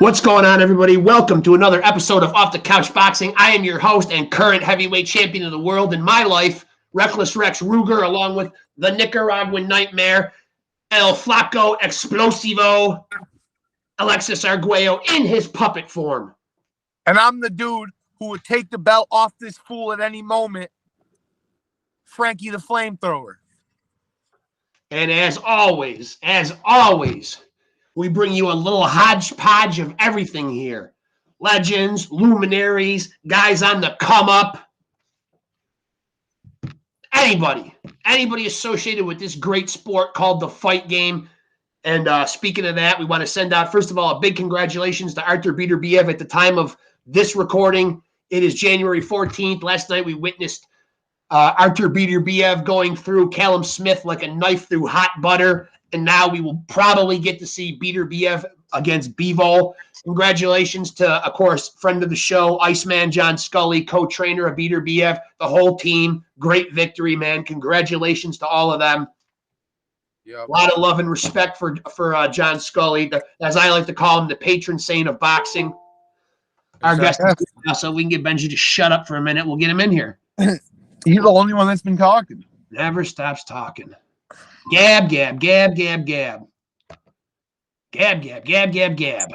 What's going on, everybody? Welcome to another episode of Off the Couch Boxing. I am your host and current heavyweight champion of the world in my life, Reckless Rex Ruger, along with the Nicaraguan Nightmare, El Flaco Explosivo, Alexis Arguello in his puppet form. And I'm the dude who would take the belt off this fool at any moment, Frankie the Flamethrower. And as always, we bring you a little hodgepodge of everything here. Legends, luminaries, guys on the come up. Anybody associated with this great sport called the fight game. And speaking of that, we want to send out, first of all, a big congratulations to Artur Beterbiev. At the time of this recording, it is January 14th. Last night we witnessed Artur Beterbiev going through Callum Smith like a knife through hot butter. And now we will probably get to see Beterbiev against Bivol. Congratulations to, of course, friend of the show, Iceman John Scully, co-trainer of Beterbiev, the whole team. Great victory, man. Congratulations to all of them. Yep. A lot of love and respect for John Scully, as I like to call him, the patron saint of boxing. Our guest is now, so we can get Benji to shut up for a minute. We'll get him in here. He's the only one that's been talking. Never stops talking. Gab, gab, gab, gab, gab. Gab, gab, gab, gab, gab.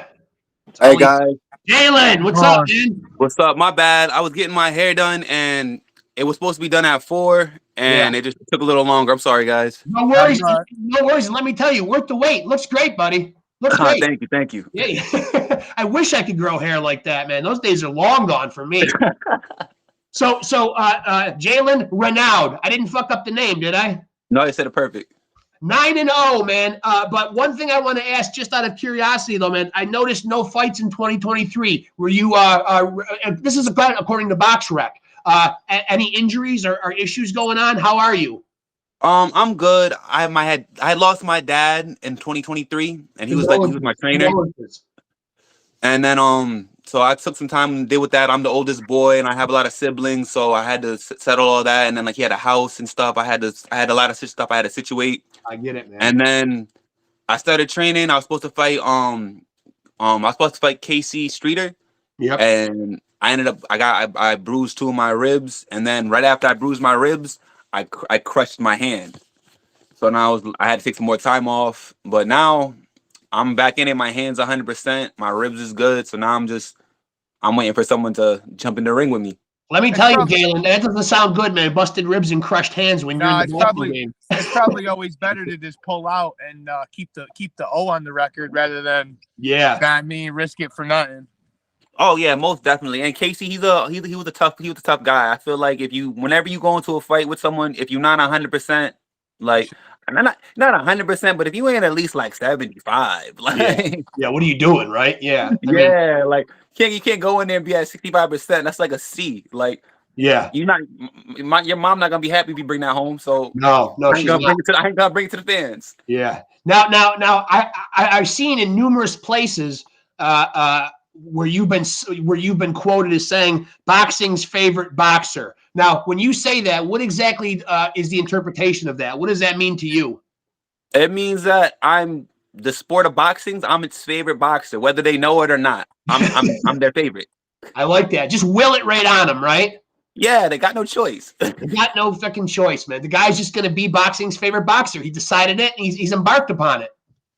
Hey, guys. Jalen, what's up, man? What's up? My bad. I was getting my hair done, and it was supposed to be done at 4, and it just took a little longer. I'm sorry, guys. No worries. No worries. Let me tell you, worth the wait. Looks great, buddy. Looks great. Thank you. Yeah. I wish I could grow hair like that, man. Those days are long gone for me. So, Jalen Renaud. I didn't fuck up the name, did I? No, you said it perfect. 9-0, man. But one thing I want to ask, just out of curiosity, though, man, I noticed no fights in 2023. Were you? This is according to BoxRec. Any injuries or issues going on? How are you? I'm good. I had lost my dad in 2023, and he was my trainer. And then so I took some time to deal with that. I'm the oldest boy, and I have a lot of siblings, so I had to settle all that. And then he had a house and stuff. I had a lot of stuff I had to situate. I get it, man. And then I started training. I was supposed to fight Casey Streeter. Yep. And I ended up I bruised 2 of my ribs, and then right after I bruised my ribs, I crushed my hand. So now I had to take some more time off, but now I'm back in it. My hand's 100%. My ribs is good. So now I'm waiting for someone to jump in the ring with me. Let me tell you, Jalen, that doesn't sound good, man. Busted ribs and crushed hands when you're in the boxing game. It's probably always better to just pull out and keep the O on the record rather than risk it for nothing. Oh yeah, most definitely. And Casey, he was a tough guy. I feel like whenever you go into a fight with someone, if you're not 100%, like not 100%, but if you ain't at least like 75, like what are you doing, right? Yeah, like you can't go in there and be at 65%. That's like a C. Like your mom not gonna be happy if you bring that home. So no, I ain't gonna bring it to the fans. Yeah. Now, I've seen in numerous places where you've been quoted as saying boxing's favorite boxer. Now, when you say that, what exactly is the interpretation of that? What does that mean to you? It means that the sport of boxing, I'm its favorite boxer, whether they know it or not. I'm their favorite. I like that. Just will it right on them, right? Yeah, they got no choice. They got no fucking choice, man. The guy's just going to be boxing's favorite boxer. He decided it, and he's embarked upon it.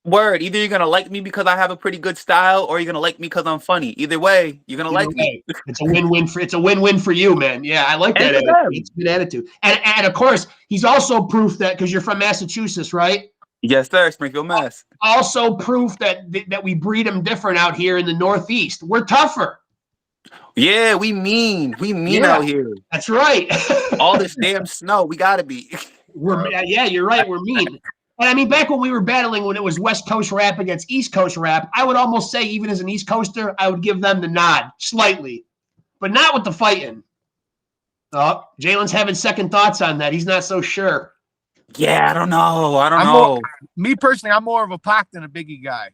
Word. Either you're going to like me because I have a pretty good style, or you're going to like me because I'm funny. Either way, you're going to like me. It's a win-win for you, man. Yeah, I like that attitude. It's a good attitude. And of course, he's also proof that, because you're from Massachusetts, right? Yes, sir. Springfield, Mass. Also proof that we breed them different out here in the Northeast. We're tougher. Yeah, we mean out here. That's right. All this damn snow, we gotta be. You're right. We're mean. And I mean, back when we were battling, when it was West Coast rap against East Coast rap, I would almost say, even as an East Coaster, I would give them the nod slightly, but not with the fighting. Oh, Jalen's having second thoughts on that. He's not so sure. Yeah, I don't know. Me personally, I'm more of a Pac than a Biggie guy.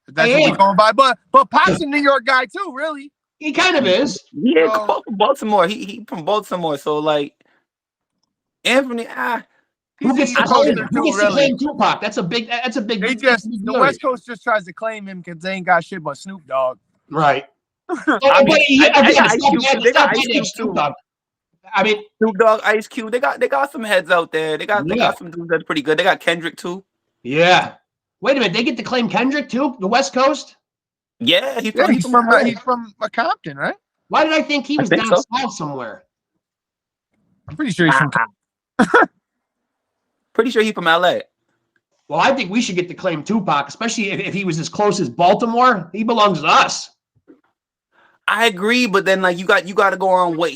That's what we're going by. But Pac's a New York guy too, really. He kind of is. Yeah, from Baltimore. He from Baltimore. So like Anthony, Who gets to claim Tupac? That's a big. The West Coast just tries to claim him because they ain't got shit but Snoop Dogg. Right. I mean, Snoop Dogg, Ice Cube. They got some heads out there. They got some dudes that's pretty good. They got Kendrick too. Yeah. Wait a minute. They get to claim Kendrick too? The West Coast? Yeah, he's from Compton, right? Why did I think he was down south somewhere? I'm pretty sure he's from. Pretty sure he's from LA. Well, I think we should get to claim Tupac, especially if he was as close as Baltimore. He belongs to us. I agree, but then like you got to go on what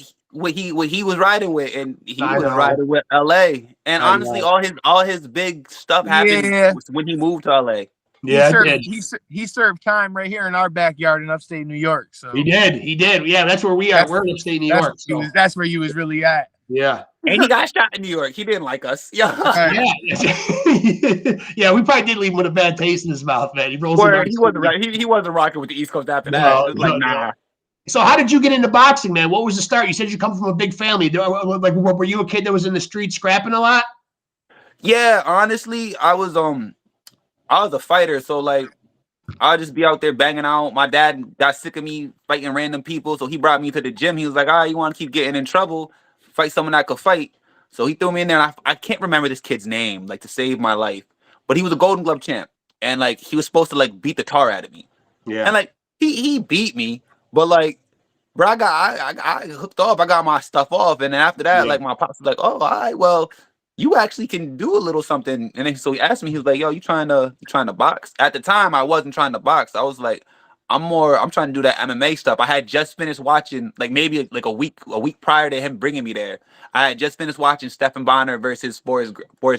he was riding with, and he was riding with LA. And honestly, all his big stuff happened when he moved to LA. Yeah, he served time right here in our backyard in upstate New York. So he did. Yeah, that's where we are. We're in upstate New York. That's where he was really at. Yeah. And he got shot in New York. He didn't like us. Yeah. Yeah, we probably did leave him with a bad taste in his mouth, man. He wasn't rocking with the East Coast after that. Nah. So how did you get into boxing, man? What was the start? You said you come from a big family. Like, were you a kid that was in the street scrapping a lot? Yeah, honestly, I was a fighter, so like I'll just be out there banging out. My dad got sick of me fighting random people, so he brought me to the gym. He was like, "All right, you want to keep getting in trouble? Fight someone that could fight." So he threw me in there. And I can't remember this kid's name, like to save my life, but he was a Golden Glove champ, and like he was supposed to like beat the tar out of me. Yeah, and like he beat me, but like, bro, I hooked up. I got my stuff off, and then after that, like my pops was like, "Oh, all right, well, you actually can do a little something." And then so he asked me, he was like, "Yo, you trying to box?" At the time, I wasn't trying to box. I was like, I'm trying to do that MMA stuff. I had just finished watching, like maybe like a week prior to him bringing me there. I had just finished watching Stephen Bonner versus Forrest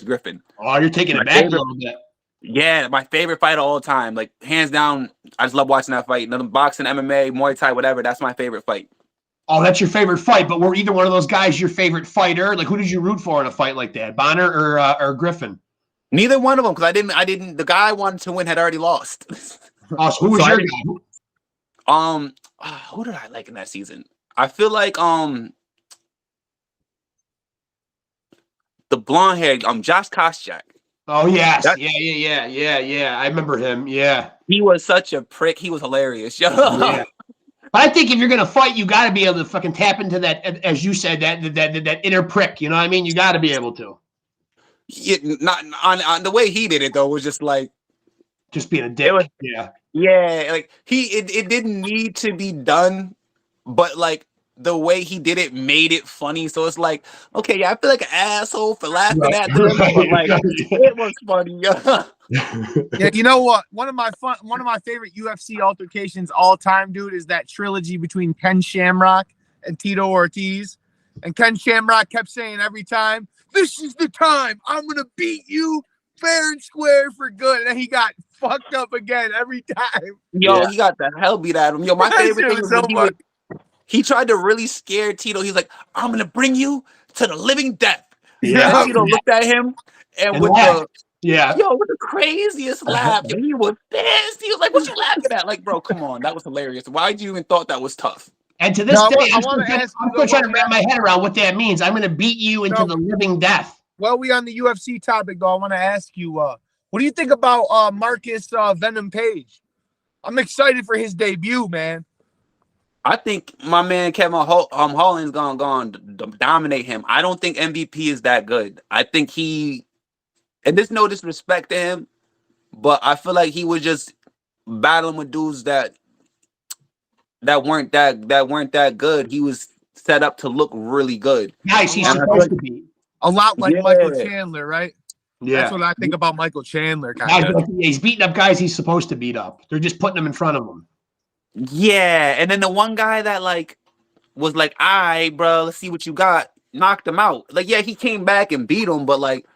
Griffin. Oh, you're taking it back a little bit. Yeah, my favorite fight of all time. Like hands down, I just love watching that fight. Boxing, MMA, Muay Thai, whatever. That's my favorite fight. Oh, that's your favorite fight, but were either one of those guys your favorite fighter? Like, who did you root for in a fight like that, Bonner or Griffin? Neither one of them, because I didn't. The guy I wanted to win had already lost. Oh, so who was your guy? Who did I like in that season? I feel like the blonde hair, Josh Koscheck. Oh yes, yeah. I remember him. Yeah, he was such a prick. He was hilarious. Yeah. But I think if you're gonna fight, you got to be able to fucking tap into that, as you said, that inner prick. You know what I mean? You got to be able to. Yeah, not on the way he did it though was just like just being a dick. Yeah. Like it didn't need to be done, but like the way he did it made it funny. So it's like, okay, yeah, I feel like an asshole for laughing at them, but like it was funny. Yeah, you know what? One of my favorite UFC altercations all time, dude, is that trilogy between Ken Shamrock and Tito Ortiz. And Ken Shamrock kept saying every time, "This is the time. I'm gonna beat you fair and square for good." And then he got fucked up again every time. Yo, he got the hell beat out of him. Yo, my favorite thing was he tried to really scare Tito. He's like, "I'm gonna bring you to the living death." Yeah. And Tito looked at him and with the craziest laugh. Yo, he was pissed. He was like, "What you laughing at?" Like, bro, come on, that was hilarious. Why'd you even thought that was tough? And to this day, I'm still trying to wrap my head around what that means. I'm gonna beat you into the living death. Well, we on the UFC topic, though. I want to ask you, what do you think about Marcus Venom Page? I'm excited for his debut, man. I think my man Kevin Holland's gonna dominate him. I don't think MVP is that good. I think and there's no disrespect to him, but I feel like he was just battling with dudes that weren't that good. He was set up to look really good. Nice, he's supposed to be. A lot like Michael Chandler, right? Yeah, that's what I think about Michael Chandler. He's beating up guys he's supposed to beat up. They're just putting them in front of him. Yeah, and then the one guy that like was like, "All right, bro, let's see what you got," knocked him out. Like, yeah, he came back and beat him, but like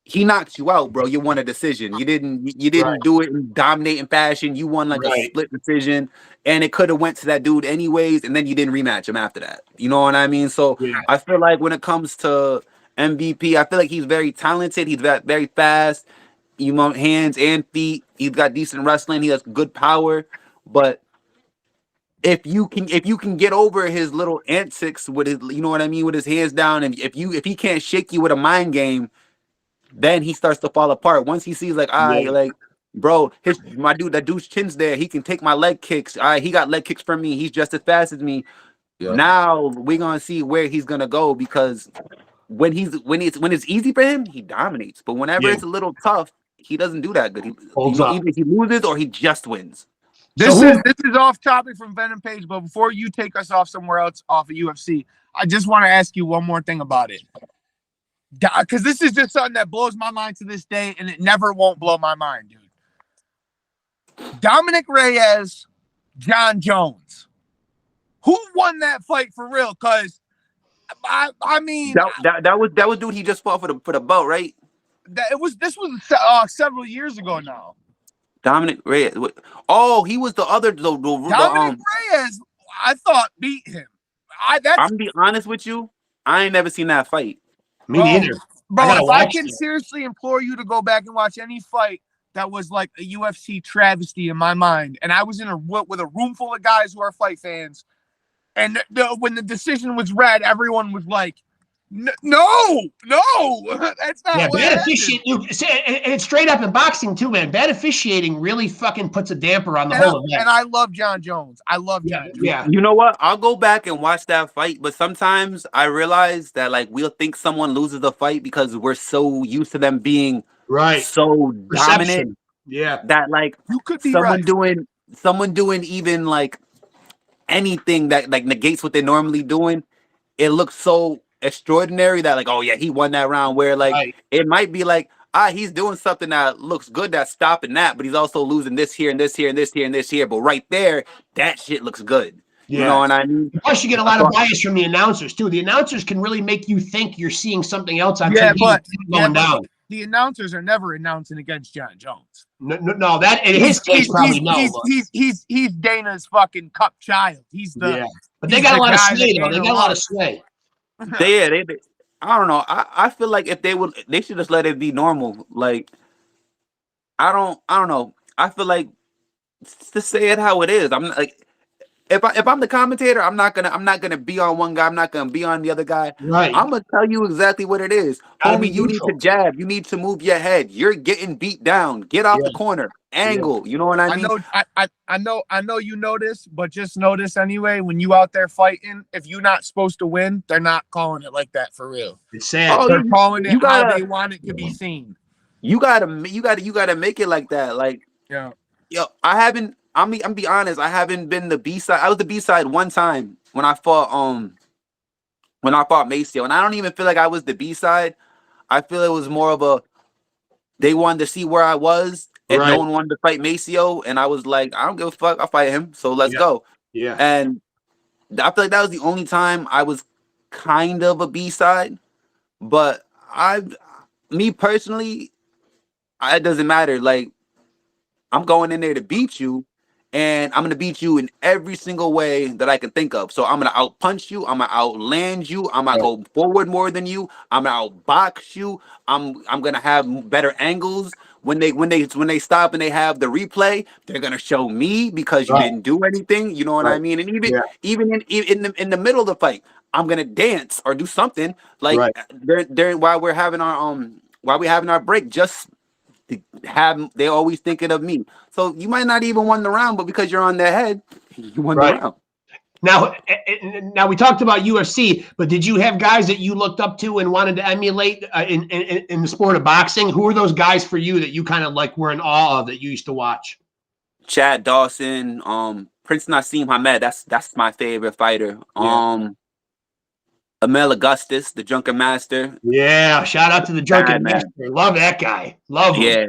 he knocked you out, bro. You won a decision. You didn't do it in dominating fashion. You won like a split decision, and it could have went to that dude anyways, and then you didn't rematch him after that. You know what I mean? So I feel like when it comes to MVP, I feel like he's very talented. He's very fast. You know, hands and feet. He's got decent wrestling. He has good power, but if you can get over his little antics with his, you know what I mean, with his hands down, and if he can't shake you with a mind game, then he starts to fall apart. Once he sees like, Yeah. like, bro, that dude's chin's there. He can take my leg kicks. He got leg kicks from me. He's just as fast as me. Yeah. Now we're gonna see where he's gonna go, because when it's easy for him, he dominates. But whenever it's a little tough, he doesn't do that good. Holds up. Either he loses or he just wins. This is off topic from Venom Page, but before you take us off somewhere else off of UFC, I just want to ask you one more thing about it. Because this is just something that blows my mind to this day, and it never won't blow my mind, dude. Dominic Reyes, John Jones. Who won that fight for real? Because I mean, that was dude. He just fought for the belt, right? This was several years ago now. Dominic Reyes. Oh, he was the other. Dominic Reyes, I thought beat him. I'm gonna be honest with you. I ain't never seen that fight. Me neither. Bro, I can seriously implore you to go back and watch any fight that was like a UFC travesty in my mind. And I was with a room full of guys who are fight fans. And when the decision was read, everyone was like, no, that's not what bad officiating. And it's straight up in boxing too, man. Bad officiating really fucking puts a damper on the whole event. And I love John Jones. John Jones. Yeah. You know what? I'll go back and watch that fight, but sometimes I realize that like we'll think someone loses the fight because we're so used to them being so dominant. Yeah. That like you could be someone doing even like anything that like negates what they're normally doing, it looks so extraordinary that like, oh yeah, he won that round, where like it might be like, he's doing something that looks good that's stopping that, but he's also losing this here and this here and this here and this here, but right there, that shit looks good. You know what I mean? Plus you get a lot of bias from the announcers too. The announcers can really make you think you're seeing something else on TV going down. The announcers are never announcing against John Jones. No, that in his case probably no. He's Dana's fucking cup child. He's the but they got a lot of sway though. They got a lot of sway. They I don't know. I feel like if they should just let it be normal. Like I don't know. I feel like to say it how it is. I'm not, like if I'm the commentator, I'm not gonna be on one guy. I'm not gonna be on the other guy. Right. I'm gonna tell you exactly what it is. Homie, you need to jab. You need to move your head. You're getting beat down. Get off the corner. Angle. You know what I mean? I know you know this, but just know this anyway. When you out there fighting, if you're not supposed to win, they're not calling it like that for real. It's sad. They're calling it how they want it to be seen. You gotta make it like that. Like yo, I'm be honest. I haven't been the B side. I was the B side one time when I fought Maceo, and I don't even feel like I was the B side. I feel it was more of they wanted to see where I was, and no one wanted to fight Maceo, and I was like, I don't give a fuck. I'll fight him. So let's go. Yeah. And I feel like that was the only time I was kind of a B side, but me personally, it doesn't matter. Like I'm going in there to beat you. And I'm gonna beat you in every single way that I can think of. So I'm gonna outpunch you. I'm gonna outland you. I'm gonna go forward more than you. I'm gonna outbox you. I'm gonna have better angles. When they stop and they have the replay, they're gonna show me because you didn't do anything. You know what I mean? And even in the middle of the fight, I'm gonna dance or do something like while we're having our break. Just they're always thinking of me. So you might not even won the round, but because you're on their head, you won the round. Now we talked about UFC, but did you have guys that you looked up to and wanted to emulate in the sport of boxing? Who are those guys for you that you kind of like were in awe of that you used to watch? Chad Dawson, Prince Nassim Hamed. That's my favorite fighter. Amel Augustus, the Drunken Master. Yeah, shout out to the Drunken Master. Love that guy. Love him. Yeah,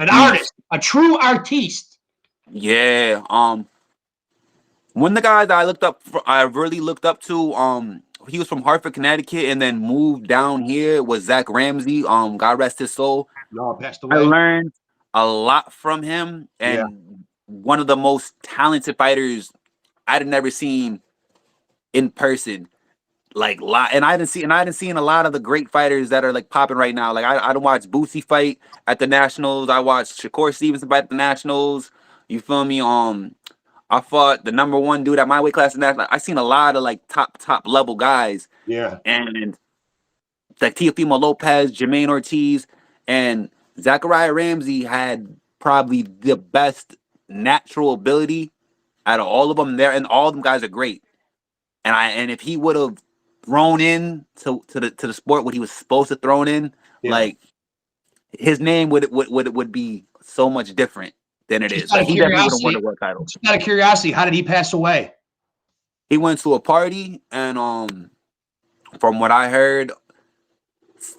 an artist, a true artiste. Yeah. One of the guys I really looked up to. He was from Hartford, Connecticut, and then moved down here. Was Zach Ramsey. God rest his soul. No, passed away. I learned a lot from him, and one of the most talented fighters I'd never seen in person. Like and I didn't see a lot of the great fighters that are like popping right now. Like I don't watch Bootsy fight at the Nationals. I watched Shakur Stevenson fight at the Nationals. You feel me? I fought the number one dude at my weight class in National. I seen a lot of like top level guys. Yeah. And like Teofimo Lopez, Jermaine Ortiz, And Zachariah Ramsey had probably the best natural ability out of all of them there, and all of them guys are great. And if he would have thrown in to the sport what he was supposed to throw in, like his name would be so much different than it is. Like he definitely would have won the world title. Just out of curiosity, how did he pass away? He went to a party, and from what I heard,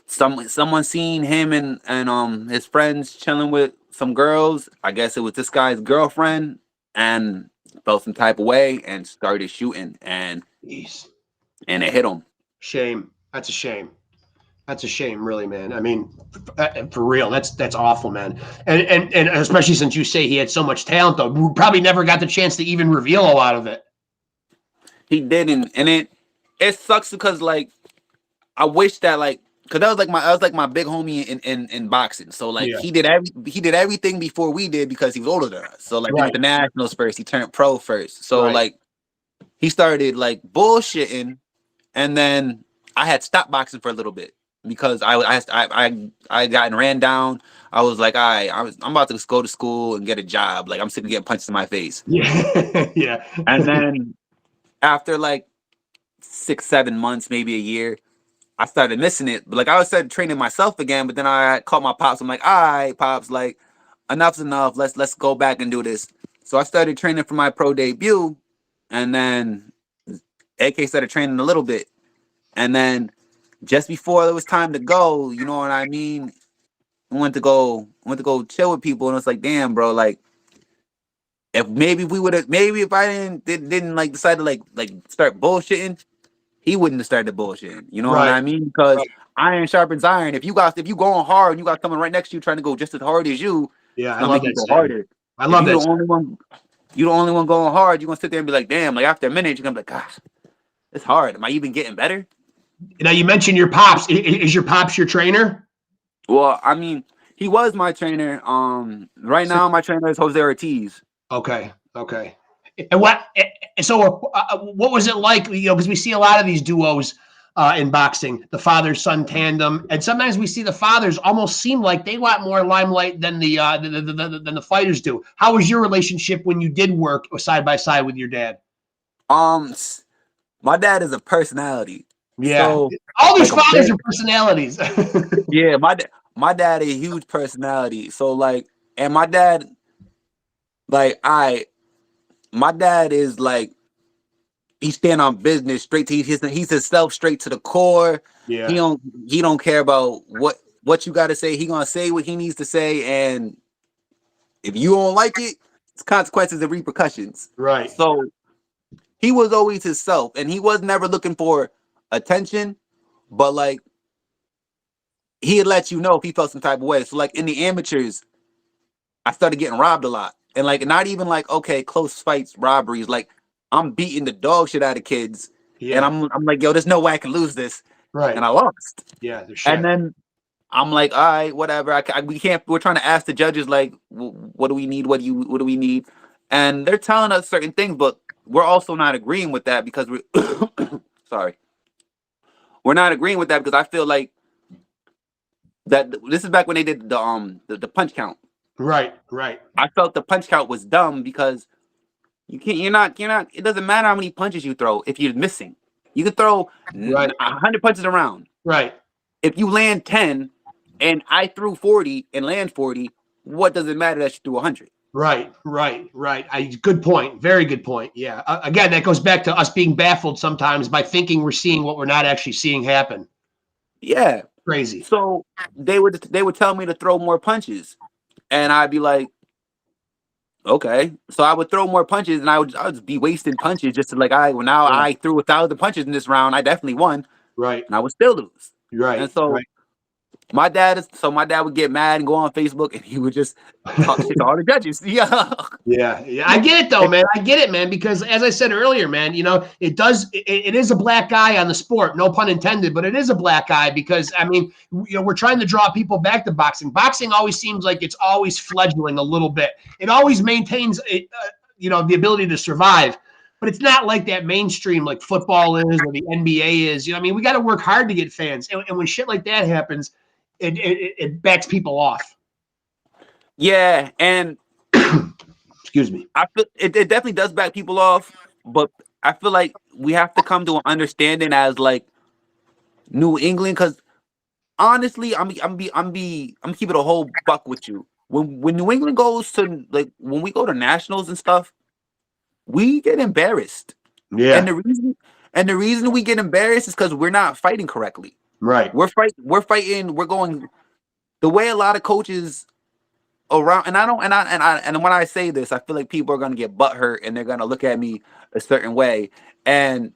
someone seen him and his friends chilling with some girls. I guess it was this guy's girlfriend, and felt some type of way and started shooting, and it hit him. Shame. That's a shame. That's a shame, really, man. I mean, for real, that's awful, man. And especially since you say he had so much talent, though, we probably never got the chance to even reveal a lot of it. He didn't, and it sucks because like I wish that like because that was like my big homie in boxing. So like he did everything before we did because he was older than us. So like he went to nationals first, he turned pro first. So like he started like bullshitting, and then I had stopped boxing for a little bit because I gotten ran down. I was like, I'm about to go to school and get a job. Like I'm sick of getting punched in my face. Yeah. And then after like 6-7 months, maybe a year, I started missing it. But like I started training myself again. But then I called my pops. I'm like, all right, pops, like enough's enough. Let's go back and do this. So I started training for my pro debut, and then AK started training a little bit, and then just before it was time to go, you know what I mean? I went to go chill with people, and it's like, damn, bro, like if I didn't like decide to like start bullshitting, he wouldn't have started bullshitting. You know what I mean? Because iron sharpens iron. If you going hard and you got someone right next to you trying to go just as hard as you, I love that. Harder. I love that. You're the only one going hard. You're gonna sit there and be like, damn, like after a minute, you're gonna be like, gosh, it's hard. Am I even getting better? Now you mentioned your pops. Is your pops your trainer? Well, I mean, he was my trainer. Right now my trainer is Jose Ortiz. Okay. And what was it like? You know, because we see a lot of these duos in boxing, the father-son tandem, and sometimes we see the fathers almost seem like they want more limelight than the fighters do. How was your relationship when you did work side by side with your dad? My dad is a personality. Yeah, so, all these fathers are personalities. Yeah, my dad is a huge personality. So like, and my dad, like my dad is like, he stand on business straight to he's himself straight to the core. Yeah, he don't care about what you got to say. He gonna say what he needs to say, and if you don't like it, it's consequences and repercussions. Right. So he was always himself, and he was never looking for attention, but like he'd let you know if he felt some type of way. So like in the amateurs, I started getting robbed a lot, and like not even like okay, close fights, robberies. Like I'm beating the dog shit out of kids, and I'm like, yo, there's no way I can lose this, right? And I lost. Yeah, shit. And then I'm like, all right, whatever. We can't. We're trying to ask the judges like, what do we need? What do we need? And they're telling us certain things, but we're also not agreeing with that because we're sorry. We're not agreeing with that because I feel like that this is back when they did the punch count. Right. I felt the punch count was dumb because you're not. It doesn't matter how many punches you throw if you're missing. You can throw 100 punches around. Right. If you land 10 and I threw 40 and land 40, what does it matter that you threw 100? Right. Good point. Very good point. Yeah. Again, that goes back to us being baffled sometimes by thinking we're seeing what we're not actually seeing happen. Yeah. Crazy. So they would tell me to throw more punches, and I'd be like, okay. So I would throw more punches, and I would just be wasting punches just to like, I threw 1,000 punches in this round. I definitely won. Right. And I would still lose. Right. And so my dad would get mad and go on Facebook, and he would just talk shit to all the judges. Yeah. I get it though, man. I get it, man, because as I said earlier, man, you know, it is a black eye on the sport, no pun intended, but it is a black eye because I mean, you know, we're trying to draw people back to boxing. Boxing always seems like it's always fledgling a little bit. It always maintains you know, the ability to survive. But it's not like that mainstream like football is or the NBA is. You know, I mean, we got to work hard to get fans. And when shit like that happens, it backs people off. Yeah, and excuse me. I feel it definitely does back people off, but I feel like we have to come to an understanding as like New England, because honestly, I'm keeping a whole buck with you. When New England goes to like when we go to nationals and stuff, we get embarrassed. Yeah. And the reason we get embarrassed is because we're not fighting correctly. Right. We're fighting, we're going the way a lot of coaches around, and when I say this, I feel like people are gonna get butthurt and they're gonna look at me a certain way. And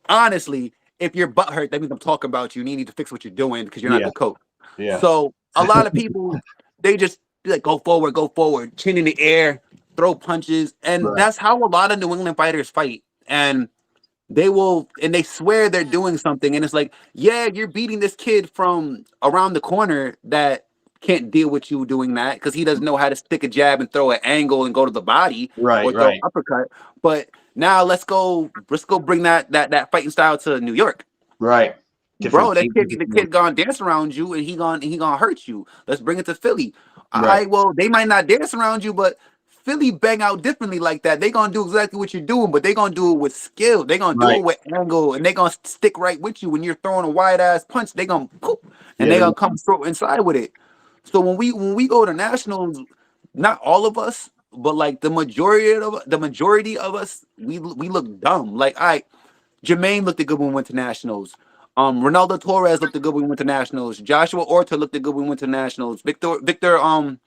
honestly, if you're butthurt, that means I'm talking about you and you need to fix what you're doing because you're not the coach. Yeah. So a lot of people, they just be like, go forward, chin in the air, throw punches. And that's how a lot of New England fighters fight. And they swear they're doing something. And it's like, yeah, you're beating this kid from around the corner that can't deal with you doing that because he doesn't know how to stick a jab and throw an angle and go to the body or throw an uppercut. But now let's go bring that fighting style to New York. Right. Bro, the kid gonna dance around you and he gonna hurt you. Let's bring it to Philly. All right, well, they might not dance around you, but Philly bang out differently like that. They gonna do exactly what you're doing, but they gonna do it with skill. They gonna do it with angle, and they gonna stick right with you when you're throwing a wide ass punch. They gonna poop, and they gonna come through inside with it. So when we go to nationals, not all of us, but like the majority of us, we look dumb. Like, all right, Jermaine looked good when we went to nationals. Ronaldo Torres looked good when we went to nationals. Joshua Orta looked good when we went to nationals. Victor Reynoso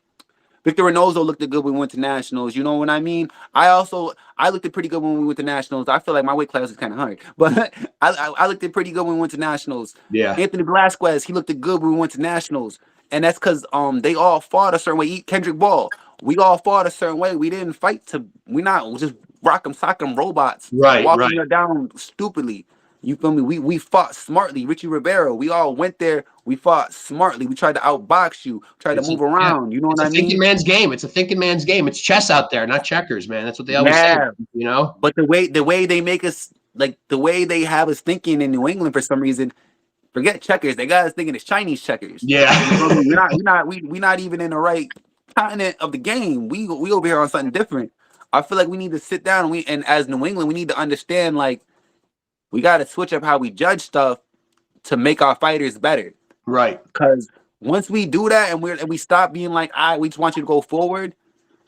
looked good when we went to nationals. You know what I mean? I looked pretty good when we went to nationals. I feel like my weight class is kind of hard, but I looked pretty good when we went to nationals. Yeah. Anthony Velasquez, he looked good when we went to nationals, and that's because they all fought a certain way. Kendrick Ball, we all fought a certain way. We didn't fight we not just rock 'em, sock 'em robots, walking her down stupidly. You feel me? We fought smartly. Richie Rivera, we all went there. We fought smartly. We tried to outbox you, tried to move around. You know what I mean? It's a thinking man's game. It's a thinking man's game. It's chess out there, not checkers, man. That's what they always say. You know. But the way they make us, like the way they have us thinking in New England for some reason, forget checkers. They got us thinking it's Chinese checkers. Yeah. we're not even in the right continent of the game. We over here on something different. I feel like we need to sit down and as New England, we need to understand like. We got to switch up how we judge stuff to make our fighters better. Right. Because once we do that and we stop being like, we just want you to go forward,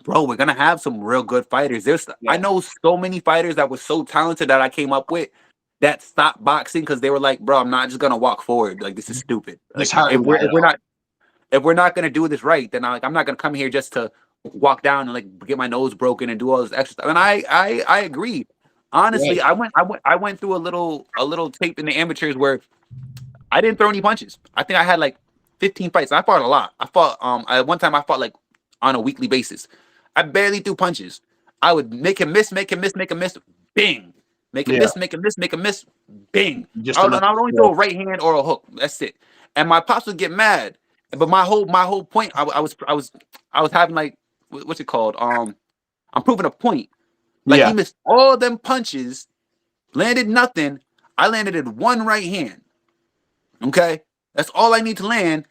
bro, we're going to have some real good fighters. I know so many fighters that were so talented that I came up with that stopped boxing because they were like, bro, I'm not just going to walk forward. Like, this is stupid. Like, if we're not going to do this right, then I'm not going to come here just to walk down and like get my nose broken and do all this extra stuff. And I agree. Honestly, I went through a little tape in the amateurs where I didn't throw any punches. I think I had like 15 fights. I fought a lot. I fought at one time I fought like on a weekly basis. I barely threw punches. I would make him miss, bing. Make him miss, bing. I would only throw a right hand or a hook. That's it. And my pops would get mad. But my whole point, I was having like what's it called? I'm proving a point. Like he missed all them punches, landed nothing. I landed at one right hand. Okay, that's all I need to land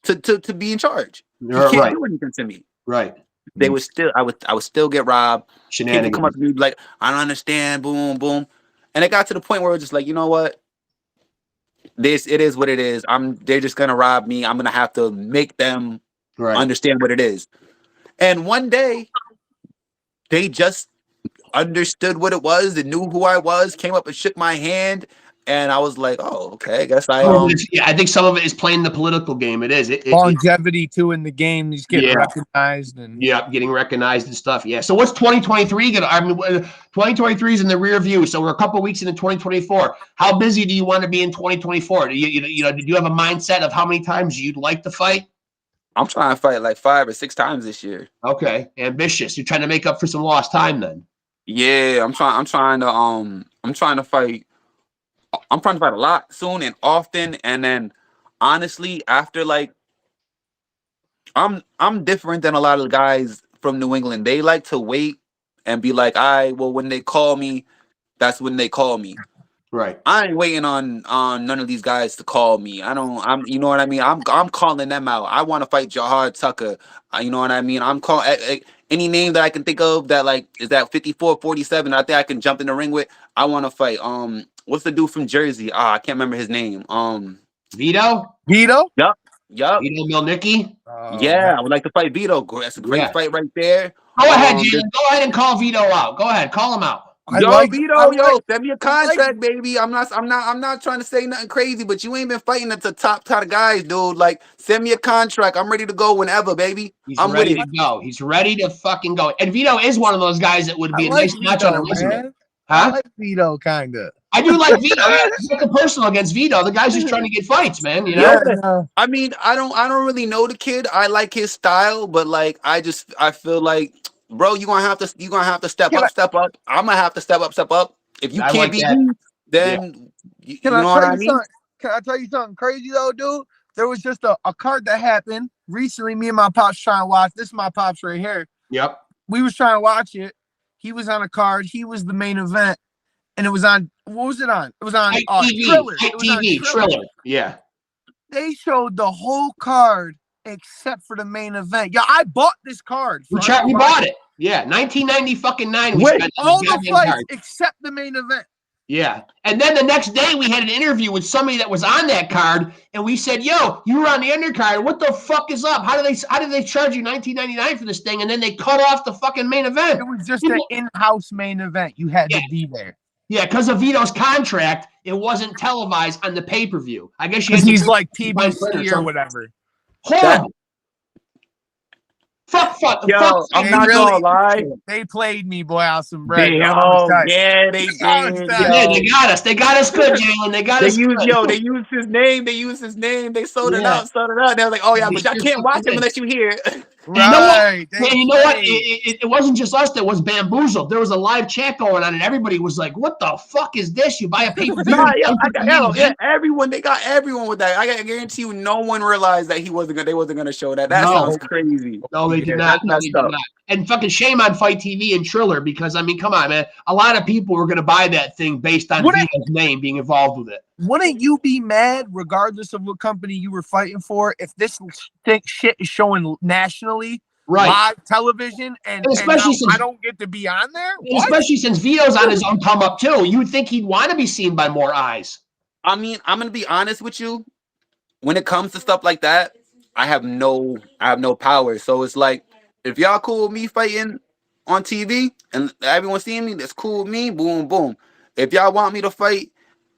to be in charge. He can't do anything to me. Right. They would still. I would still get robbed. Shenanigans. People come up to me like, I don't understand. Boom, boom. And it got to the point where it was just like, you know what? It is what it is. They're just gonna rob me. I'm gonna have to make them understand what it is. And one day, they just understood what it was. They knew who I was. Came up and shook my hand, and I was like, "Oh, okay. I guess I." I think some of it is playing the political game. It is longevity too in the game. He's getting recognized and getting recognized and stuff. Yeah. So what's 2023 gonna? I mean, 2023 is in the rear view. So we're a couple weeks into 2024. How busy do you want to be in 2024? Do you have a mindset of how many times you'd like to fight? I'm trying to fight like 5 or 6 times this year. Okay, ambitious. You're trying to make up for some lost time then. Yeah, I'm trying to fight a lot soon and often, and then honestly, after like I'm different than a lot of the guys from New England. They like to wait and be like, well, when they call me, that's when they call me. Right. I ain't waiting on none of these guys to call me. You know what I mean? I'm calling them out. I want to fight Jahar Tucker. You know what I mean? I'm calling any name that I can think of that like is that 54, 47. I think I can jump in the ring with. I want to fight. What's the dude from Jersey? I can't remember his name. Vito. Vito. Yup. Vito Milnicki. Yeah, I would like to fight Vito. That's a great fight right there. Go ahead, Jalen. Go ahead and call Vito out. Go ahead, call him out. Vito, send me a contract, baby. I'm not trying to say nothing crazy, but you ain't been fighting at the top guys, dude. Like, send me a contract. I'm ready to go whenever, baby. I'm ready to go. He's ready to fucking go. And Vito is one of those guys that would be a nice match on a resume. Huh? I like Vito, kinda. I do like Vito. It's nothing personal against Vito. The guy's just trying to get fights, man. You know. Yeah. I mean, I don't really know the kid. I like his style, but like, I feel like, bro, you're gonna have to step up. I'm gonna have to step up. If you can't beat me, then you know what I mean? Can I tell you something crazy though, dude? There was just a card that happened recently. Me and my pops trying to watch. This is my pops right here. Yep. We was trying to watch it. He was on a card. He was the main event, and it was on. What was it on? It was on Triller. Triller. Yeah. They showed the whole card except for the main event. Yeah, I bought this card. We bought it. Yeah, 1999. We spent all the fights except the main event. Yeah, and then the next day we had an interview with somebody that was on that card, and we said, "Yo, you were on the undercard. What the fuck is up? How did they charge you $19.99 for this thing?" And then they cut off the fucking main event. It was just an in-house main event. You had to be there. Yeah, because of Vito's contract, it wasn't televised on the pay-per-view. I guess he's like PBC or whatever. Horrible. Fuck. I'm not gonna lie. They played me, boy, out some bread. They did. Yeah, they got us. They got us good, Jalen. They used his name. They sold it out. They were like, oh yeah, but I can't watch him unless you hear. Right. You know what? It wasn't just us that was bamboozled. There was a live chat going on, and everybody was like, "What the fuck is this? You buy a pay-per-view?" Everyone. They got everyone with that. I guarantee you, no one realized that they wasn't gonna show that. That sounds crazy. No, they did not. And fucking shame on Fight TV and Triller, because I mean, come on, man. A lot of people were gonna buy that thing based on Vito's name being involved with it. Wouldn't you be mad, regardless of what company you were fighting for, if this shit is showing nationally, live television, and especially since I don't get to be on there? Especially since Vito's on his own come up too. You would think he'd want to be seen by more eyes. I mean, I'm gonna be honest with you. When it comes to stuff like that, I have no power. So it's like, if y'all cool with me fighting on TV and everyone seeing me, that's cool with me. Boom, boom. If y'all want me to fight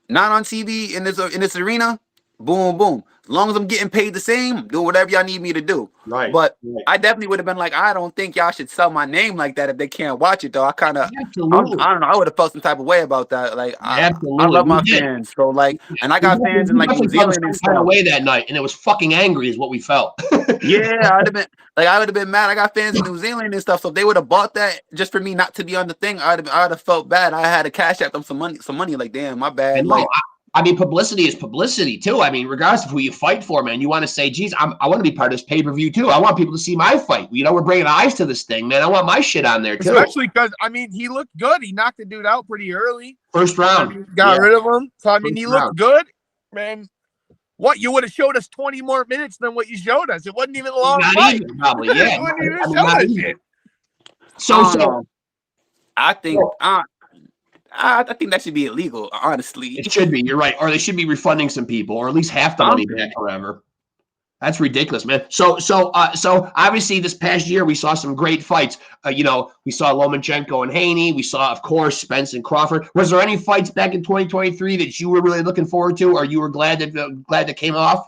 not on TV in this arena, boom, boom. As long as I'm getting paid the same, do whatever y'all need me to do. Right. But I definitely would have been like, I don't think y'all should sell my name like that if they can't watch it, though. I don't know. I would have felt some type of way about that. Like, I love my fans. So, like, and I got fans in like New Zealand and stuff. Away that night, and it was fucking angry, is what we felt. Yeah, I would have been mad. I got fans in New Zealand and stuff. So if they would have bought that just for me not to be on the thing, I'd have felt bad. I had to cash out them some money. Like, damn, my bad. Like, I mean, publicity is publicity too. I mean, regardless of who you fight for, man, you want to say, geez, I want to be part of this pay-per-view too. I want people to see my fight. You know, we're bringing eyes to this thing, man. I want my shit on there too. Especially because, I mean, he looked good. He knocked the dude out pretty early. First round. I mean, got rid of him. So, I mean, he looked good, man. What, you would have showed us 20 more minutes than what you showed us. It wasn't even a long fight. Even, probably, yeah. You wouldn't even show us shit. So I think I think that should be illegal, honestly. It should be. You're right. Or they should be refunding some people, or at least half the money back forever. That's ridiculous, man. So obviously this past year we saw some great fights. We saw Lomachenko and Haney. We saw, of course, Spence and Crawford. Was there any fights back in 2023 that you were really looking forward to, or you were glad that came off?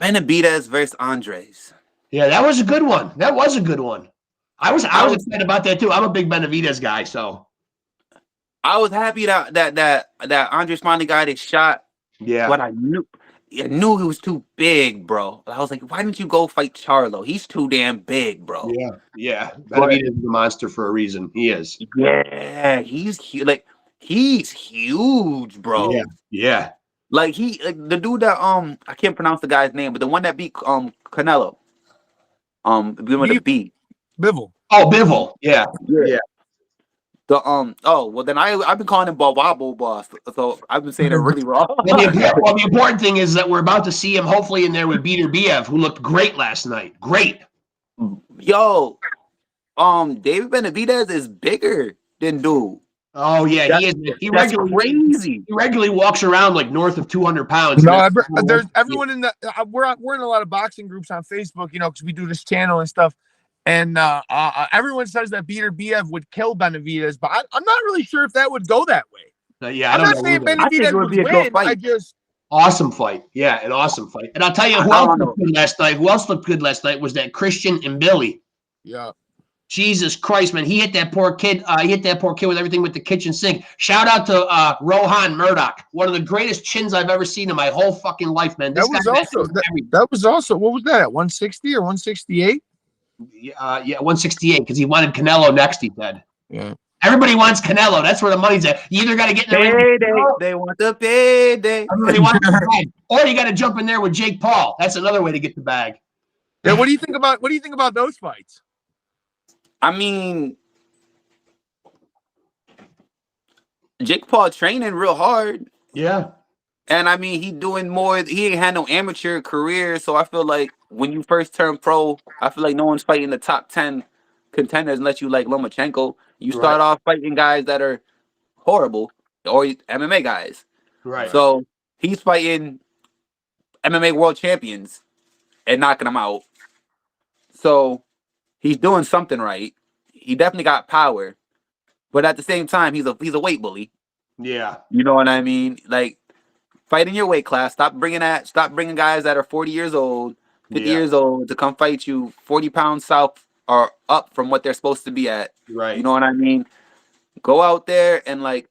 Benavidez versus Andres. Yeah, that was a good one. I was excited about that too. I'm a big Benavidez guy, so I was happy that Andres finally got his shot. Yeah, but I knew he was too big, bro. I was like, why didn't you go fight Charlo? He's too damn big, bro. Yeah. Benavidez is a monster for a reason. He is. Yeah, he's huge, bro. Yeah. Like the dude that I can't pronounce the guy's name, but the one that beat Canelo. With a B. Bivol. Oh, Bivol. Yeah. Then I've been calling him Wobble Boss, so I've been saying it really wrong. Well, the important thing is that we're about to see him hopefully in there with Beater Biev, who looked great last night. Great. Yo, David Benavidez is bigger than dude. Oh yeah, he is. That's crazy. He regularly walks around like north of 200 pounds. No, there's everyone in the. We're in a lot of boxing groups on Facebook, because we do this channel and stuff. And everyone says that Beater Biev would kill Benavidez, but I'm not really sure if that would go that way. Yeah, I'm not saying Benavidez would win. I just awesome fight. Yeah, an awesome fight. And I'll tell you who else looked good last night. Who else looked good last night was that Christian and Billy. Yeah. Jesus Christ, man. He hit that poor kid. He hit that poor kid with everything with the kitchen sink. Shout out to Rohan Murdoch. One of the greatest chins I've ever seen in my whole fucking life, man. That was also what was that at 160 or 168? Yeah, 168 because he wanted Canelo next. He said. Yeah. Everybody wants Canelo. That's where the money's at. You either got to get in the ring. They want the payday. Everybody wants the bag. Or you got to jump in there with Jake Paul. That's another way to get the bag. Yeah. What do you think about those fights? I mean, Jake Paul training real hard. Yeah. And I mean, he doing more. He ain't had no amateur career, so I feel like when you first turn pro, I feel like no one's fighting the top 10 contenders unless you like Lomachenko. You start off fighting guys that are horrible or MMA guys. Right. So he's fighting MMA world champions and knocking them out. So he's doing something right. He definitely got power, but at the same time, he's a weight bully. Yeah. You know what I mean? Like, fight in your weight class. Stop bringing guys that are 40 years old, 50 years old to come fight you 40 pounds south or up from what they're supposed to be at. Right. You know what I mean? Go out there and like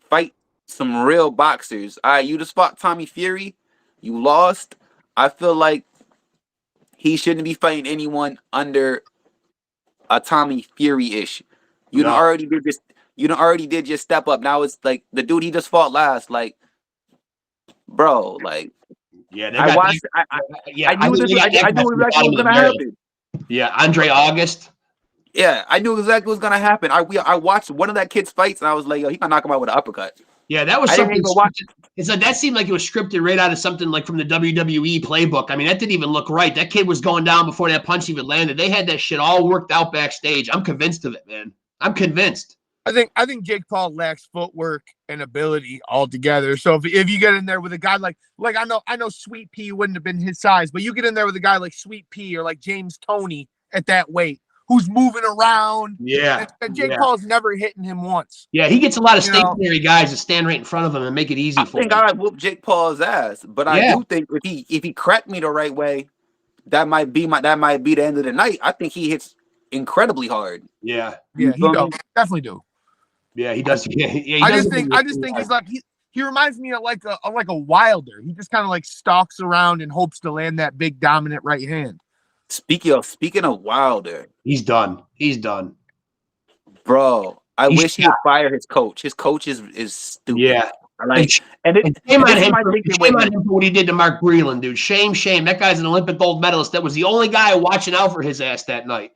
fight some real boxers. All right, you just fought Tommy Fury. You lost. I feel like he shouldn't be fighting anyone under a Tommy Fury-ish. You done already did your step up. Now it's like the dude he just fought last. Like, bro, like, yeah, I watched. I knew exactly what was gonna happen. Yeah, Andre August. Yeah, I knew exactly what was gonna happen. I watched one of that kid's fights and I was like, yo, he gonna knock him out with an uppercut. Yeah, that was I something. didn't even watch it. It's like that seemed like it was scripted right out of something like from the WWE playbook. I mean, that didn't even look right. That kid was going down before that punch even landed. They had that shit all worked out backstage. I'm convinced of it, man. I'm convinced. I think Jake Paul lacks footwork and ability altogether. So if you get in there with a guy like I know Sweet Pea wouldn't have been his size, but you get in there with a guy like Sweet Pea or like James Toney at that weight, who's moving around. Yeah. And Jake Paul's never hitting him once. Yeah, he gets a lot of stationary guys to stand right in front of him and make it easy for him. I think I whoop Jake Paul's ass, but I do think if he cracked me the right way, that might be the end of the night. I think he hits incredibly hard. Yeah. Yeah, he does. Definitely do. Yeah, he does. Yeah, he I just think he's like he reminds me of like a Wilder. He just kind of like stalks around and hopes to land that big dominant right hand. Speaking of Wilder, he's done. He's done. Bro, I wish he would fire his coach. His coach is stupid. Yeah. Shame on him for what he did to Mark Breland, dude. Shame. That guy's an Olympic gold medalist. That was the only guy watching out for his ass that night.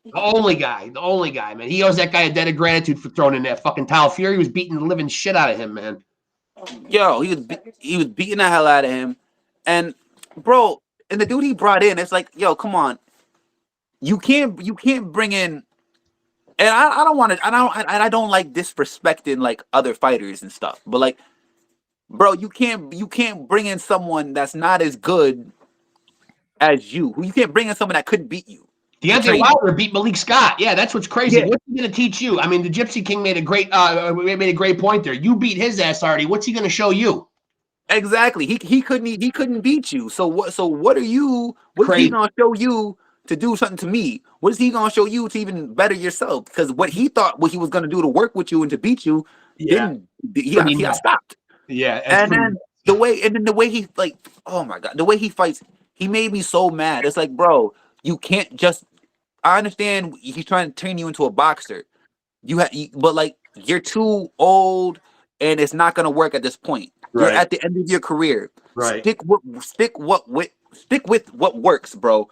The only guy, man. He owes that guy a debt of gratitude for throwing in that fucking towel. Fury was beating the living shit out of him, man. Yo, he was beating the hell out of him, and bro, and the dude he brought in, it's like, yo, come on, you can't bring in, and I don't like disrespecting like other fighters and stuff, but like, bro, you can't bring in someone that's not as good as you. You can't bring in someone that couldn't beat you. Deontay Wilder beat Malik Scott. Yeah, that's what's crazy. Yeah. What's he going to teach you? I mean, the Gypsy King made a great point there. You beat his ass already. What's he going to show you? Exactly. He couldn't beat you. So what is he going to show you to do something to me? What is he going to show you to even better yourself? Because what he thought what he was going to do to work with you and to beat you, he got stopped. Yeah, and then the way he like, oh my god, the way he fights, he made me so mad. It's like, bro, you can't just. I understand he's trying to turn you into a boxer. But like, you're too old, and it's not going to work at this point. Right. You're at the end of your career. Right. Stick with what works, bro.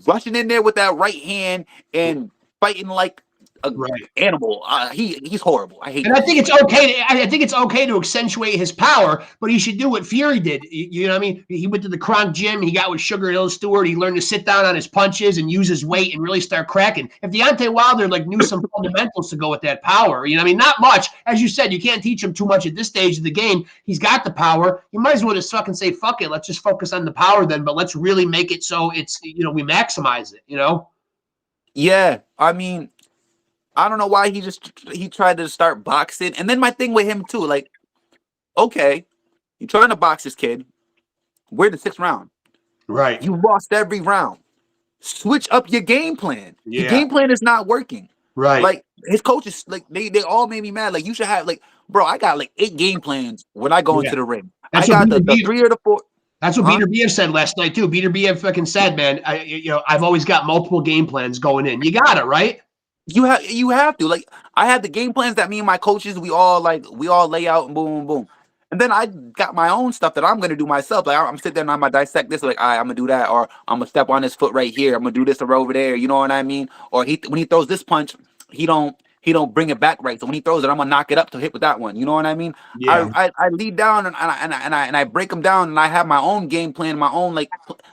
Rushing in there with that right hand and fighting like a animal. He's horrible. I hate. And I think it's okay. I think it's okay to accentuate his power, but he should do what Fury did. You know what I mean? He went to the Kronk gym. He got with Sugar Hill Stewart. He learned to sit down on his punches and use his weight and really start cracking. If Deontay Wilder knew some fundamentals to go with that power, you know what I mean? Not much. As you said, you can't teach him too much at this stage of the game. He's got the power. You might as well just fucking say, fuck it. Let's just focus on the power then, but let's really make it so it's, we maximize it, Yeah, I mean, I don't know why he tried to start boxing. And then my thing with him too, like, okay, you're trying to box this kid. We're the 6th round. Right. You lost every round. Switch up your game plan. Yeah. Your game plan is not working. Right. Like his coaches, like they all made me mad. Like you should have bro, I got 8 game plans when I go into the ring. That's I got the 3 or the 4. That's what Beater Biev said last night too. Beater Biev fucking said, man, I've always got multiple game plans going in. You got it, right? You have to. Like I had the game plans that me and my coaches we all lay out and boom, boom, boom. And then I got my own stuff that I'm gonna do myself. Like I'm sitting there and I'm gonna dissect this. Like I'm gonna do that, or I'm gonna step on this foot right here. I'm gonna do this over there. You know what I mean? Or when he throws this punch, he don't bring it back right. So when he throws it, I'm gonna knock it up to hit with that one. You know what I mean? Yeah. I lead down and I break them down, and I have my own game plan, my own like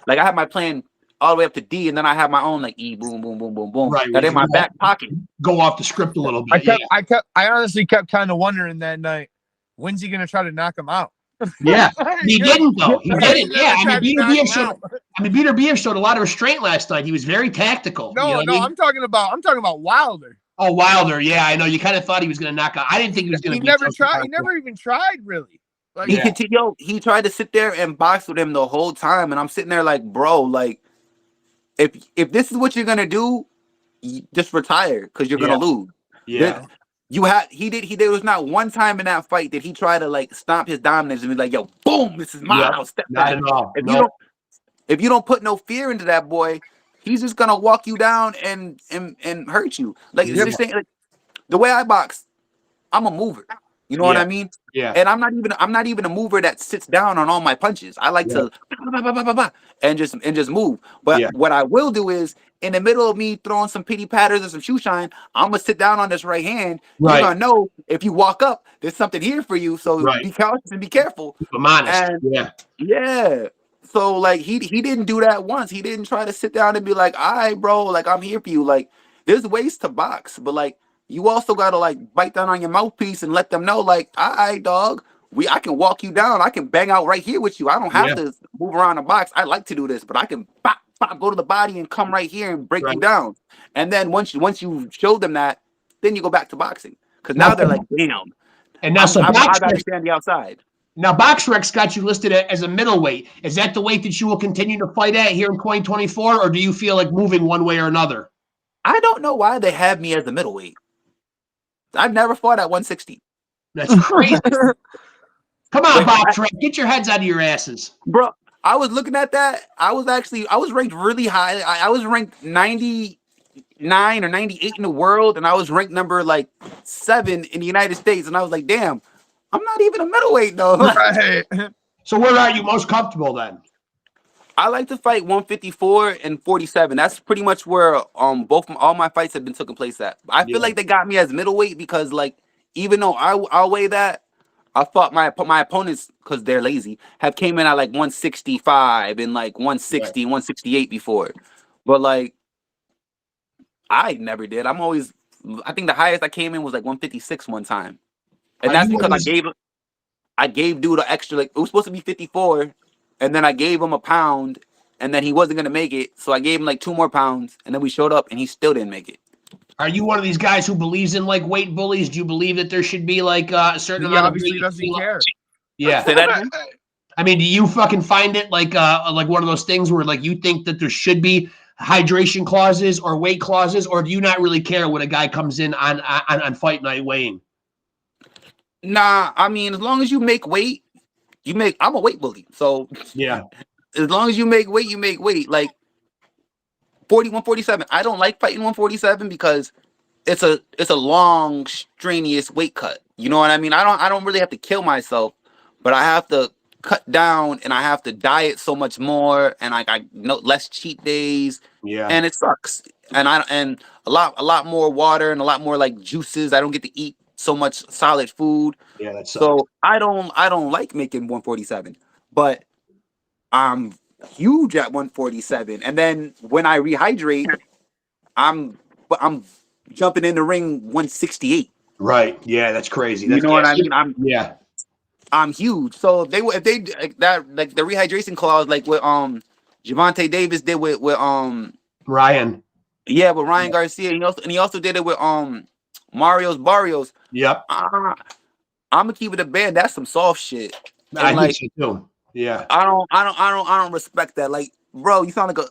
I have my plan all the way up to D, and then I have my own like E, boom, boom, boom, boom, boom. Right. That in my back pocket. Go off the script a little bit. I honestly kept kind of wondering that night, when's he gonna try to knock him out? Yeah, he didn't though. He didn't. Yeah, Beater Biev showed a lot of restraint last night. He was very tactical. No, I'm talking about Wilder. Oh, Wilder. Yeah, I know. You kind of thought he was going to knock out. I didn't think he was going to. He never tried. He never even tried, really. Like, he tried to sit there and box with him the whole time, and I'm sitting there like, bro, like, if this is what you're gonna do, just retire because you're gonna lose. Yeah. There was not one time in that fight that he tried to like stomp his dominance and be like, yo, boom, this is mine. I'll step back. If you don't put no fear into that boy, he's just gonna walk you down and hurt you. Like, like the way I box, I'm a mover. You know what I mean? Yeah. And I'm not even a mover that sits down on all my punches. I like to and just move. But what I will do is in the middle of me throwing some pity patters and some shoe shine, I'm gonna sit down on this right hand. You're gonna know if you walk up, there's something here for you. So be cautious and be careful. I'm honest. Yeah. So like he didn't do that once. He didn't try to sit down and be like, all right, bro, like I'm here for you. Like there's ways to box, but like you also gotta like bite down on your mouthpiece and let them know, like, all right, dog, I can walk you down. I can bang out right here with you. I don't have to move around the box. I like to do this, but I can go to the body and come right here and break you down. And then once you show them that, then you go back to boxing. Because now they're like, damn. And now I gotta stand the outside. Now, BoxRec got you listed as a middleweight. Is that the weight that you will continue to fight at here in 2024, or do you feel like moving one way or another? I don't know why they have me as a middleweight. I've never fought at 160. That's crazy. Come on, BoxRec, get your heads out of your asses. Bro, I was looking at that. I was ranked really high. I was ranked 99 or 98 in the world, and I was ranked number like 7 in the United States. And I was like, damn, I'm not even a middleweight though. Right. So where are you most comfortable then? I like to fight 154 and 47. That's pretty much where all my fights have been taking place at. I feel like they got me as middleweight because like even though I'll weigh that, I thought my opponents, because they're lazy, have came in at like 165 and like 160, 168 before. But like I never did. I think the highest I came in was like 156 one time. And that's because I gave dude an extra, like it was supposed to be 54. And then I gave him a pound, and then he wasn't gonna make it, so I gave him like 2 more pounds, and then we showed up, and he still didn't make it. Are you one of these guys who believes in like weight bullies? Do you believe that there should be like a certain amount of weight? He obviously doesn't care. Yeah. Say that again? I mean, do you fucking find it like one of those things where like you think that there should be hydration clauses or weight clauses, or do you not really care when a guy comes in on fight night weighing? Nah, I mean, as long as you make weight. I'm a weight bully, so yeah. As long as you make weight, you make weight. Like 147. I don't like fighting 147 because it's a long, strenuous weight cut. You know what I mean? I don't really have to kill myself, but I have to cut down and I have to diet so much more, and I know less cheat days. Yeah, and it sucks. and a lot more water and a lot more like juices. I don't get to eat so much solid food. Yeah, that's so I don't like making 147, but I'm huge at 147. And then when I rehydrate, I'm jumping in the ring 168. right. Yeah, that's crazy. You That's know what I mean? yeah. I'm huge. So if they like that, like the rehydration clause, like what Javante Davis did with Ryan. yeah, with Ryan Garcia, he also did it with Mario's Barrios. Yep. I'm gonna keep it a band. That's some soft shit. And I like, think so too. Yeah. I don't respect that. Like, bro, you sound like a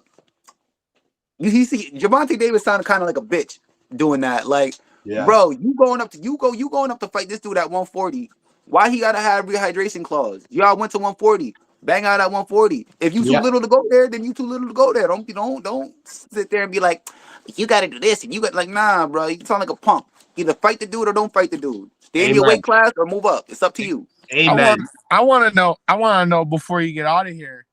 you see Javante Davis sounded kind of like a bitch doing that. Like, Yeah. bro, you going up to fight this dude at 140. Why he gotta have rehydration clause? Y'all went to 140. Bang out at 140. If you too little to go there, then you too little to go there. Don't sit there and be like, you gotta do this and you got like, nah, bro. You sound like a punk. Either fight the dude or don't fight the dude. Stay in your weight class or move up. It's up to you. Amen. I want to know before you get out of here.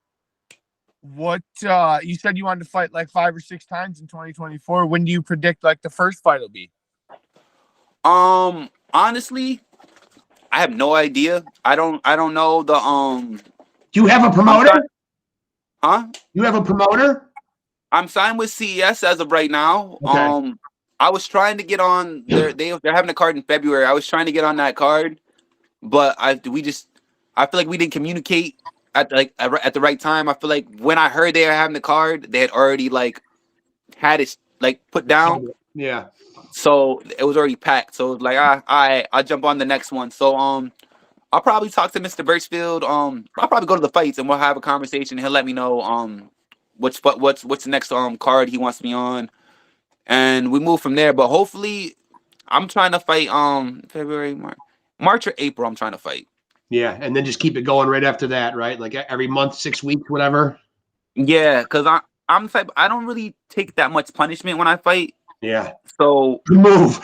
What you said you wanted to fight like 5 or 6 times in 2024. When do you predict like the first fight will be? Honestly, I have no idea. I don't know the Do you have a promoter? Huh? You have a promoter? I'm signed with CES as of right now. Okay. I was trying to get on they're having a card in February. I was trying to get on that card, but I feel like we didn't communicate at the right time. I feel like when I heard they were having the card, they had already like had it like put down. Yeah. So it was already packed. So it was like I'll jump on the next one. So I'll probably talk to Mr. Birchfield. I'll probably go to the fights and we'll have a conversation. He'll let me know what's the next card he wants me on, and we move from there. But hopefully, I'm trying to fight February, March or April. I'm trying to fight. Yeah, and then just keep it going right after that, right? Like every month, 6 weeks, whatever. Yeah, because I'm the type I don't really take that much punishment when I fight. Yeah. So move.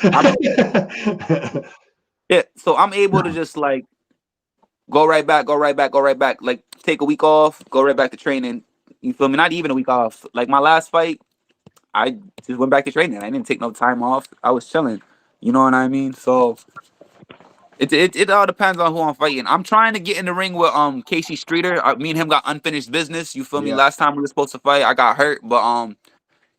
Yeah, so I'm able to just like go right back. Like take a week off, go right back to training. You feel me? Not even a week off. Like my last fight, I just went back to training. I didn't take no time off. I was chilling. You know what I mean? So it all depends on who I'm fighting. I'm trying to get in the ring with Casey Streeter. Me and him got unfinished business. You feel me? Last time we were supposed to fight, I got hurt, but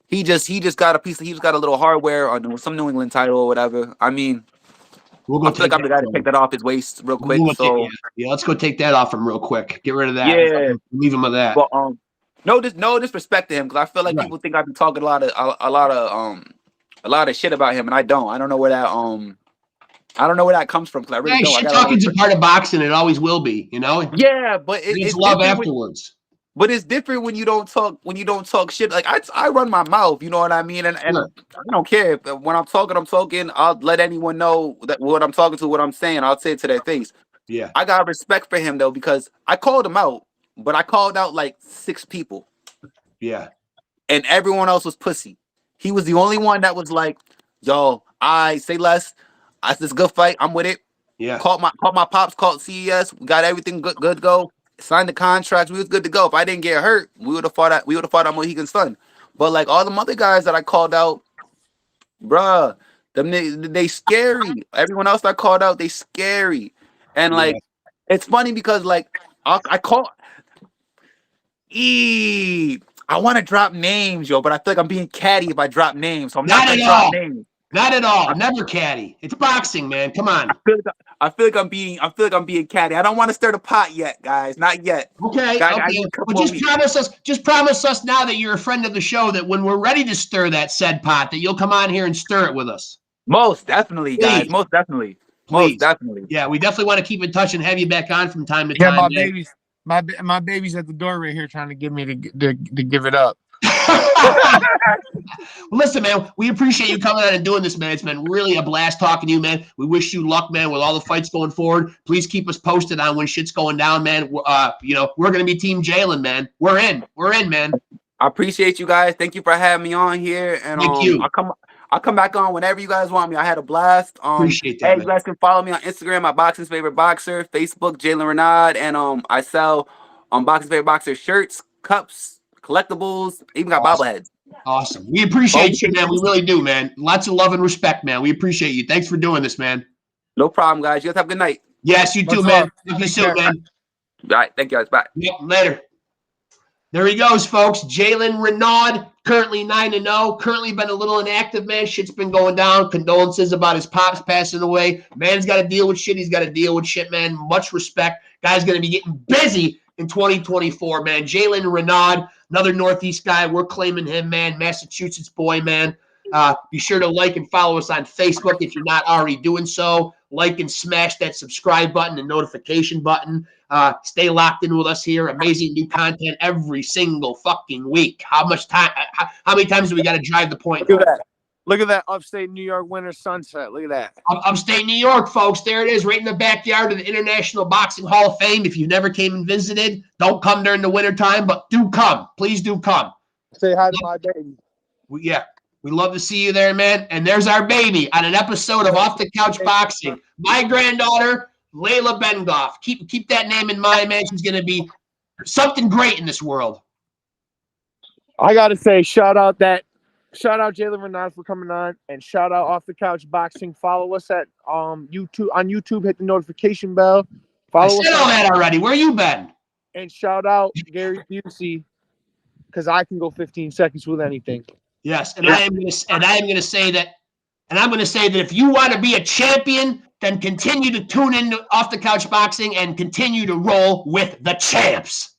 he just got a little hardware on some New England title or whatever. I mean, I feel like I'm the guy to take that off his waist real quick. Let's go take that off him real quick. Get rid of that. Yeah, leave him with that. But no disrespect to him, because I feel like people think I've been talking a lot of shit about him, and I don't. I don't know where that comes from. Because I really don't. Shit talking's a part of boxing. It always will be. You know. Yeah, but it's love afterwards. But it's different when you don't talk shit. Like I run my mouth, you know what I mean? And I don't care. When I'm talking. I'll let anyone know that what I'm talking to, what I'm saying. I'll say it to their face. Yeah. I got respect for him though, because I called him out, but I called out like 6 people. Yeah. And everyone else was pussy. He was the only one that was like, yo, I say less. It's a good fight. I'm with it. Yeah. Called my pops, called CES. We got everything good to go. Signed the contracts. We was good to go. If I didn't get hurt, we would have fought on Mohegan Sun. But like all the other guys that I called out, bruh, they scary. Everyone else I called out, they scary. And like it's funny because like I call I want to drop names, yo, but I feel like I'm being catty if I drop names. So I'm not gonna drop names. Not at all. Never catty. It's boxing, man. Come on. I feel like I'm being catty. I don't want to stir the pot yet, guys. Not yet. Okay. But just promise us now that you're a friend of the show that when we're ready to stir that said pot, that you'll come on here and stir it with us. Most definitely, guys. Please. Most definitely. Please. Most definitely. Yeah, we definitely want to keep in touch and have you back on from time to time. Yeah, my baby's at the door right here trying to get me to give it up. Well, listen, man, we appreciate you coming out and doing this, man. It's been really a blast talking to you, man. We wish you luck, man, with all the fights going forward. Please keep us posted on when shit's going down, man. We're gonna be Team Jalen, man. We're in, man. I appreciate you guys. Thank you for having me on here, and thank you. I'll come back on whenever you guys want me. I had a blast. Appreciate that. Hey, you guys can follow me on Instagram, my Boxing's Favorite Boxer, Facebook, JALEN RENAUD, and I sell Boxing's Favorite Boxer shirts, cups, collectibles, even got bobbleheads. Awesome. We appreciate you, man. We really do, man. Lots of love and respect, man. We appreciate you. Thanks for doing this, man. No problem, guys. You guys have a good night. Yes, you too, Much man. love. Talk to you Take soon, care. man. All right. Thank you guys. Bye. Yep, later. There he goes, folks. JALEN RENAUD, currently 9-0. Currently been a little inactive, man. Shit's been going down. Condolences about his pops passing away. Man's got to deal with shit. He's got to deal with shit, man. Much respect. Guy's going to be getting busy in 2024, man. JALEN RENAUD, another Northeast guy. We're claiming him, man. Massachusetts boy, man. Be sure to like and follow us on Facebook if you're not already doing so. Like and smash that subscribe button and notification button. Stay locked in with us here. Amazing new content every single fucking week. How many times do we got to drive the point? Look at that. Look at that upstate New York winter sunset. Look at that. Upstate New York, folks. There it is, right in the backyard of the International Boxing Hall of Fame. If you never came and visited, don't come during the wintertime, but do come. Please do come. Say hi to my baby. We love to see you there, man. And there's our baby on an episode of Off the Couch Boxing. My granddaughter, Layla Bengoff. Keep that name in mind, man. She's going to be something great in this world. I got to say, shout out JALEN RENAUD for coming on, and shout out Off the Couch Boxing. Follow us at YouTube on YouTube. Hit the notification bell. I Follow said us all that already. Where you been? and shout out Gary Busey, because I can go 15 seconds with anything. Yes, and I am going to say that if you want to be a champion, then continue to tune in to Off the Couch Boxing and continue to roll with the champs.